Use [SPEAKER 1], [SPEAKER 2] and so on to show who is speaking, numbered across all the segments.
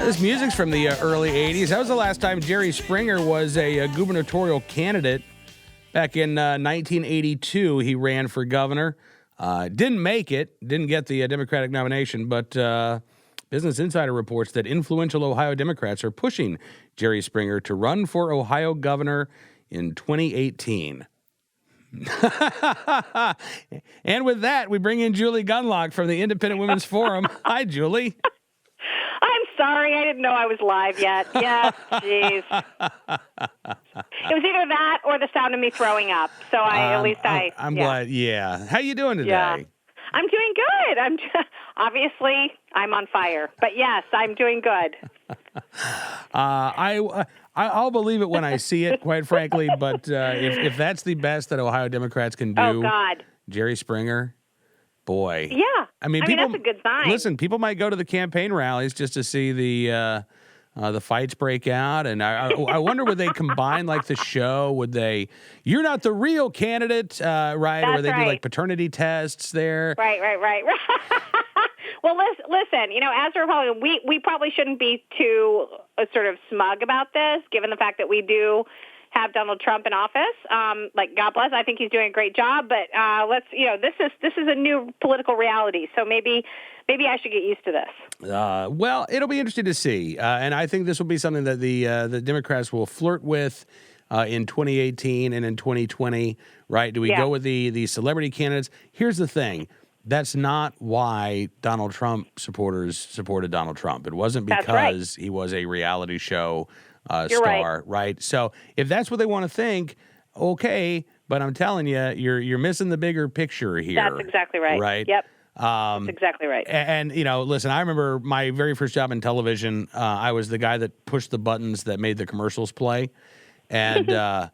[SPEAKER 1] This music's from the early 80s. That was the last time Jerry Springer was a gubernatorial candidate. Back in 1982, he ran for governor. Didn't make it, didn't get the Democratic nomination, but Business Insider reports that influential Ohio Democrats are pushing Jerry Springer to run for Ohio governor in 2018. And with that, we bring in Julie Gunlock from the Independent Women's Forum. Hi, Julie.
[SPEAKER 2] I'm sorry, I didn't know I was live yet. Yes, jeez. It was either that or the sound of me throwing up. So
[SPEAKER 1] I'm glad. Yeah. How you doing today?
[SPEAKER 2] Yeah. I'm doing good. Obviously, I'm on fire. But yes, I'm doing good.
[SPEAKER 1] I'll believe it when I see it, quite frankly. But if that's the best that Ohio Democrats can do,
[SPEAKER 2] oh God,
[SPEAKER 1] Jerry Springer, boy.
[SPEAKER 2] Yeah.
[SPEAKER 1] I mean,
[SPEAKER 2] that's a good sign.
[SPEAKER 1] Listen, people might go to the campaign rallies just to see the fights break out, and I wonder, would they combine like the show? Would they? You're not the real candidate, right?
[SPEAKER 2] That's
[SPEAKER 1] or they
[SPEAKER 2] right.
[SPEAKER 1] do like paternity tests there.
[SPEAKER 2] Right. Well, listen. As a Republican, we probably shouldn't be too sort of smug about this, given the fact that we do have Donald Trump in office. God bless. I think he's doing a great job. But this is a new political reality. So maybe I should get used to this.
[SPEAKER 1] Well, it'll be interesting to see, and I think this will be something that the Democrats will flirt with in 2018 and in 2020. Right? Do we go with the celebrity candidates? Here's the thing. That's not why Donald Trump supporters supported Donald Trump. It wasn't because he was a reality show star, right? So if that's what they want to think, okay. But I'm telling you, you're missing the bigger picture here.
[SPEAKER 2] That's exactly right.
[SPEAKER 1] Right?
[SPEAKER 2] Yep. That's exactly right.
[SPEAKER 1] And listen, I remember my very first job in television. I was the guy that pushed the buttons that made the commercials play, and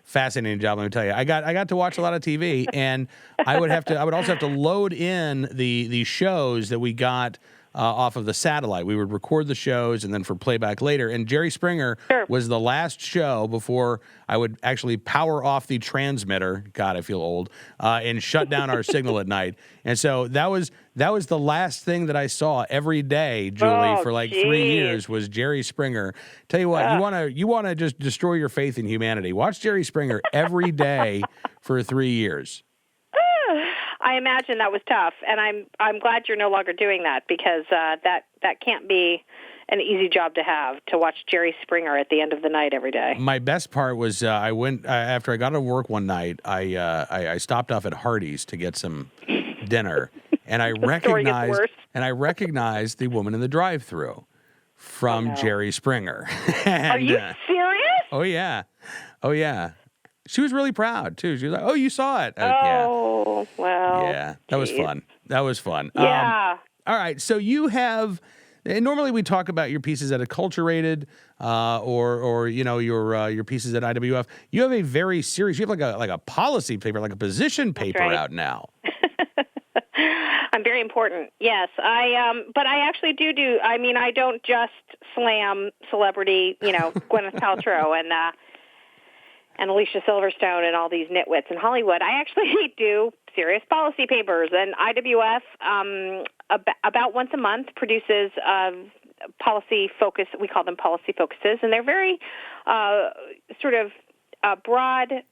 [SPEAKER 1] fascinating job, let me tell you. I got to watch a lot of TV, and I would also have to load in the shows that we got off of the satellite. We would record the shows and then for playback later. And Jerry Springer was the last show before I would actually power off the transmitter. God, I feel old. And shut down our signal at night. And so that was the last thing that I saw every day, Julie, for like 3 years was Jerry Springer. Tell you what, you wanna just destroy your faith in humanity. Watch Jerry Springer every day for 3 years.
[SPEAKER 2] I imagine that was tough, and I'm glad you're no longer doing that, because that can't be an easy job to have, to watch Jerry Springer at the end of the night every day.
[SPEAKER 1] My best part was I went after I got to work one night. I stopped off at Hardee's to get some dinner, and I recognized the woman in the drive-thru from Jerry Springer. And,
[SPEAKER 2] are you serious?
[SPEAKER 1] Oh yeah. She was really proud, too. She was like, oh, you saw it.
[SPEAKER 2] Oh, well.
[SPEAKER 1] Yeah, that was fun.
[SPEAKER 2] Yeah.
[SPEAKER 1] All right, so you have, and normally we talk about your pieces at Acculturated or your pieces at IWF. You have a very serious, you have like a policy paper, like a position paper out now.
[SPEAKER 2] I'm very important. Yes, but I actually do. I mean, I don't just slam celebrity, Gwyneth Paltrow and Alicia Silverstone and all these nitwits in Hollywood. I actually do serious policy papers, and IWF about once a month produces policy focus. We call them policy focuses, and they're very sort of broad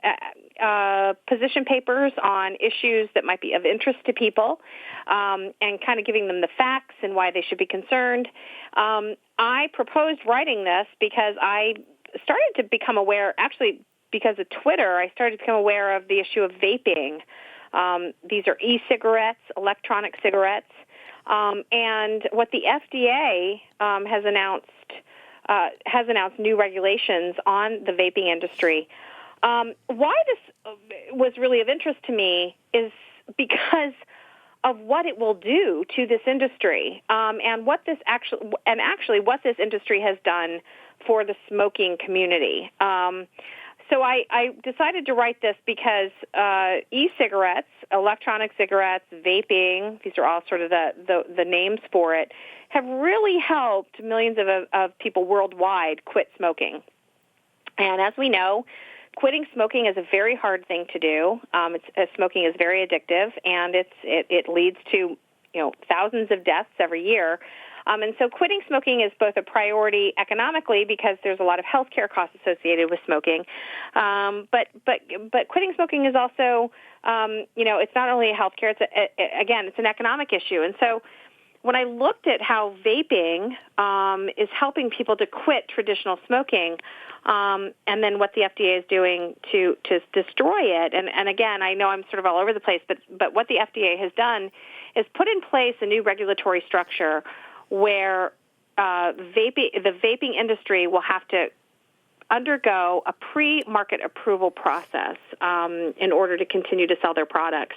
[SPEAKER 2] position papers on issues that might be of interest to people, and kind of giving them the facts and why they should be concerned. I proposed writing this because I started to become aware, actually, because of Twitter, I started to become aware of the issue of vaping. These are e-cigarettes, electronic cigarettes, and what the FDA has announced new regulations on the vaping industry. Why this was really of interest to me is because of what it will do to this industry, and what this what this industry has done for the smoking community. So I decided to write this because e-cigarettes, electronic cigarettes, vaping, these are all sort of the names for it, have really helped millions of people worldwide quit smoking. And as we know, quitting smoking is a very hard thing to do. Smoking is very addictive, and it leads to thousands of deaths every year. And so quitting smoking is both a priority economically because there's a lot of healthcare costs associated with smoking, but quitting smoking is also, it's not only a healthcare, it's an economic issue. And so when I looked at how vaping is helping people to quit traditional smoking, and then what the FDA is doing to destroy it, and again, I know I'm sort of all over the place, but what the FDA has done is put in place a new regulatory structure where the vaping industry will have to undergo a pre-market approval process in order to continue to sell their products.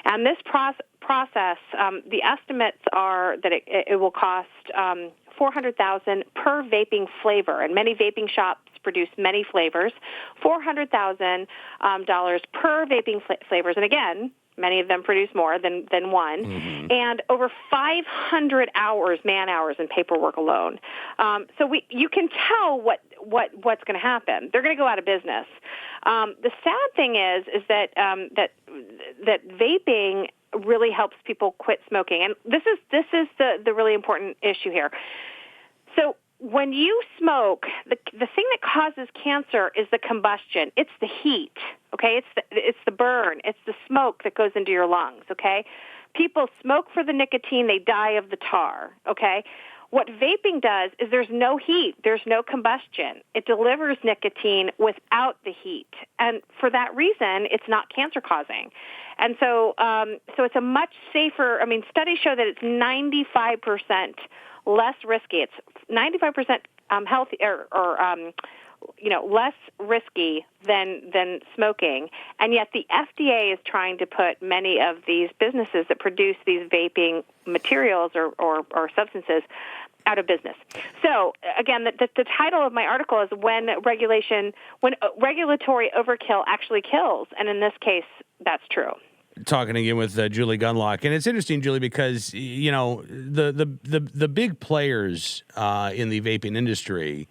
[SPEAKER 2] And this process, the estimates are that it will cost $400,000 per vaping flavor, and many vaping shops produce many flavors. $400,000 per vaping flavors, and again, many of them produce more than one, and over 500 hours, man-hours, in paperwork alone. So you can tell what's going to happen. They're going to go out of business. The sad thing is that that vaping really helps people quit smoking, and this is the really important issue here. So when you smoke, the thing that causes cancer is the combustion. It's the heat, okay? It's the burn. It's the smoke that goes into your lungs, okay? People smoke for the nicotine. They die of the tar, okay? What vaping does is there's no heat. There's no combustion. It delivers nicotine without the heat. And for that reason, it's not cancer-causing. And so it's a much safer, studies show that it's 95% less risky. It's 95% healthy less risky than smoking. And yet the FDA is trying to put many of these businesses that produce these vaping materials or substances out of business. So again, the title of my article is when regulatory overkill actually kills. And in this case, that's true.
[SPEAKER 1] Talking again with Julie Gunlock, and it's interesting, Julie, because the big players in the vaping industry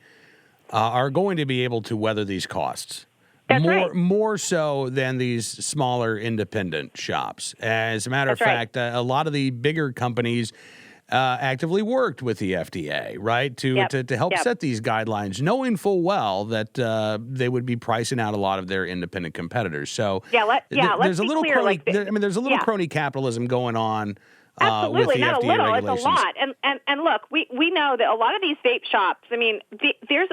[SPEAKER 1] are going to be able to weather these costs.
[SPEAKER 2] That's right.
[SPEAKER 1] More so than these smaller independent shops. As a matter of fact, a lot of the bigger companies actively worked with the FDA, right, to help set these guidelines, knowing full well that they would be pricing out a lot of their independent competitors. So
[SPEAKER 2] there's a little
[SPEAKER 1] crony. There's a little crony capitalism going on.
[SPEAKER 2] Absolutely,
[SPEAKER 1] with the
[SPEAKER 2] not
[SPEAKER 1] FDA
[SPEAKER 2] a little.
[SPEAKER 1] regulations.
[SPEAKER 2] It's a lot. And look, we know that a lot of these vape shops. There's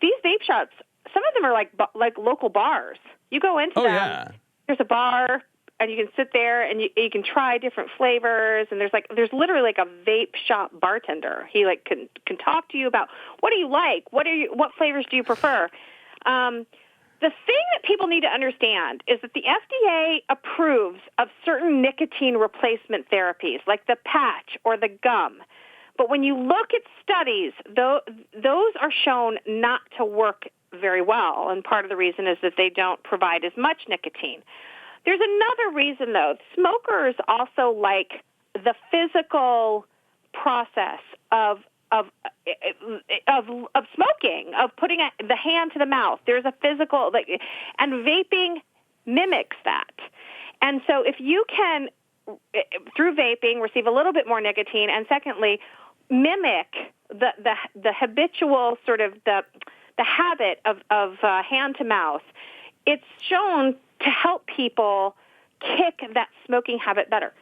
[SPEAKER 2] these vape shops. Some of them are like local bars. You go into them.
[SPEAKER 1] Yeah.
[SPEAKER 2] There's a bar. And you can sit there and you can try different flavors. And there's literally like a vape shop bartender. He can talk to you about what do you like, what flavors do you prefer. The thing that people need to understand is that the FDA approves of certain nicotine replacement therapies, like the patch or the gum. But when you look at studies, those are shown not to work very well. And part of the reason is that they don't provide as much nicotine. There's another reason, though. Smokers also like the physical process of smoking, of putting the hand to the mouth. There's a physical, and vaping mimics that. And so if you can, through vaping, receive a little bit more nicotine, and secondly, mimic the habitual sort of the habit of hand to mouth, it's shown to help people kick that smoking habit better.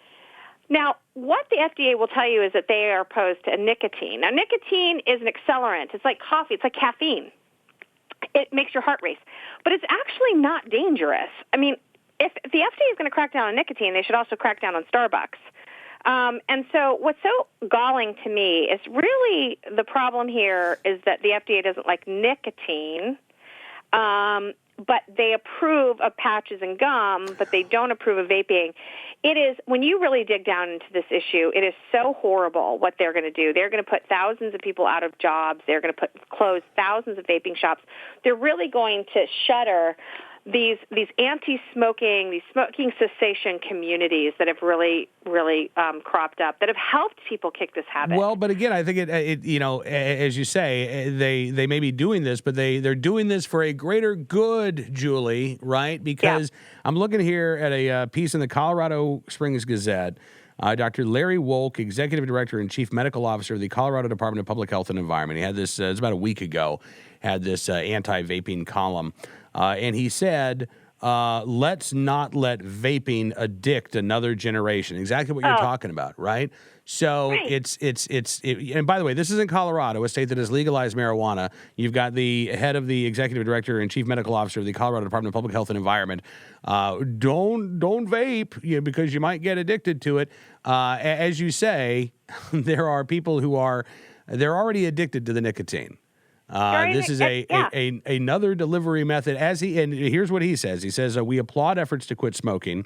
[SPEAKER 2] Now, what the FDA will tell you is that they are opposed to nicotine. Now, nicotine is an accelerant. It's like coffee. It's like caffeine. It makes your heart race. But it's actually not dangerous. If the FDA is going to crack down on nicotine, they should also crack down on Starbucks. And so what's so galling to me is really the problem here is that the FDA doesn't like nicotine, but they approve of patches and gum, but they don't approve of vaping. It is, when you really dig down into this issue, it is so horrible what they're going to do. They're going to put thousands of people out of jobs. They're going to close thousands of vaping shops. They're really going to shutter these anti-smoking, these smoking cessation communities that have really cropped up, that have helped people kick this habit.
[SPEAKER 1] Well, but again, I think it as you say, they may be doing this, but they're doing this for a greater good, Julie, right? Because I'm looking here at a piece in the Colorado Springs Gazette Dr. Larry Wolk, Executive Director and Chief Medical Officer of the Colorado Department of Public Health and Environment. He had this, it's about a week ago, had this anti-vaping column. And he said, let's not let vaping addict another generation. Exactly what you're talking about, right? So and by the way, this is in Colorado, a state that has legalized marijuana. You've got the head of the executive director and chief medical officer of the Colorado Department of Public Health and Environment. Don't vape because you might get addicted to it. As you say, there are people who they're already addicted to the nicotine. This is another delivery method. And here's what he says. He says, we applaud efforts to quit smoking,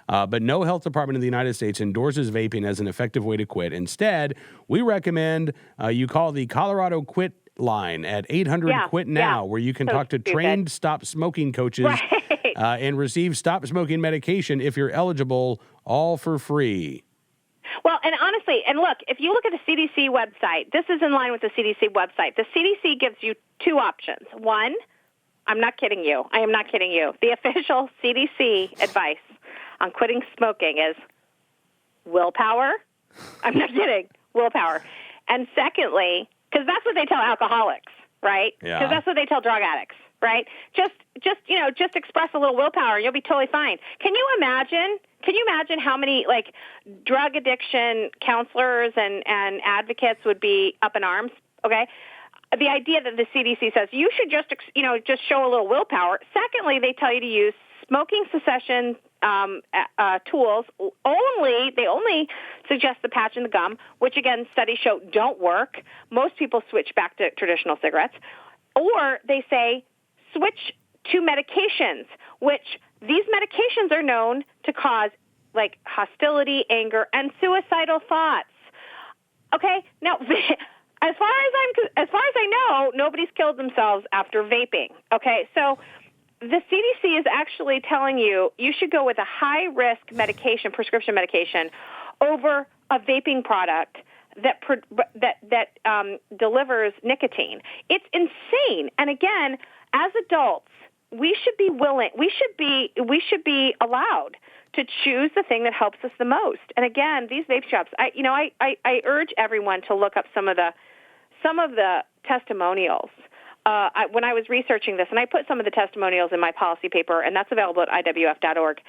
[SPEAKER 1] but no health department in the United States endorses vaping as an effective way to quit. Instead, we recommend you call the Colorado Quit line at 800-QUIT-NOW, where you can talk to trained stop smoking coaches and receive stop smoking medication if you're eligible, all for free.
[SPEAKER 2] Well, and honestly, and look, if you look at the CDC website, this is in line with the CDC website. The CDC gives you two options. One, I'm not kidding you. I am not kidding you. The official CDC advice on quitting smoking is willpower. I'm not kidding. Willpower. And secondly, because that's what they tell alcoholics, right? Because that's what they tell drug addicts, right? Just express a little willpower and you'll be totally fine. Can you imagine how many drug addiction counselors and advocates would be up in arms? Okay. The idea that the CDC says you should just show a little willpower. Secondly, they tell you to use smoking cessation tools only. They only suggest the patch and the gum, which again, studies show don't work. Most people switch back to traditional cigarettes. Or they say switch to medications, which these medications are known to cause hostility, anger, and suicidal thoughts. Okay, now as far as I know, nobody's killed themselves after vaping. Okay, so the CDC is actually telling you should go with a high-risk medication, prescription medication, over a vaping product that delivers nicotine. It's insane. And again, as adults, we should be allowed to choose the thing that helps us the most. And again, these vape shops, I urge everyone to look up some of the testimonials. When I was researching this, and I put some of the testimonials in my policy paper, and that's available at IWF.org.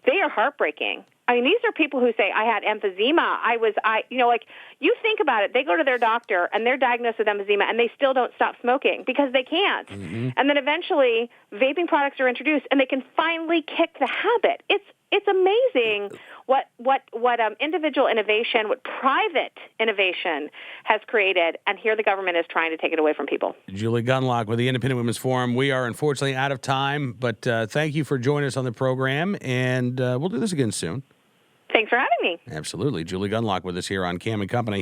[SPEAKER 2] They are heartbreaking. I mean, these are people who say, I had emphysema. You think about it. They go to their doctor, and they're diagnosed with emphysema, and they still don't stop smoking because they can't. Mm-hmm. And then eventually, vaping products are introduced, and they can finally kick the habit. It's amazing what individual innovation, what private innovation has created, and here the government is trying to take it away from people.
[SPEAKER 1] Julie Gunlock with the Independent Women's Forum. We are unfortunately out of time, but thank you for joining us on the program, and we'll do this again soon.
[SPEAKER 2] Thanks for having me.
[SPEAKER 1] Absolutely. Julie Gunlock with us here on Cam & Company.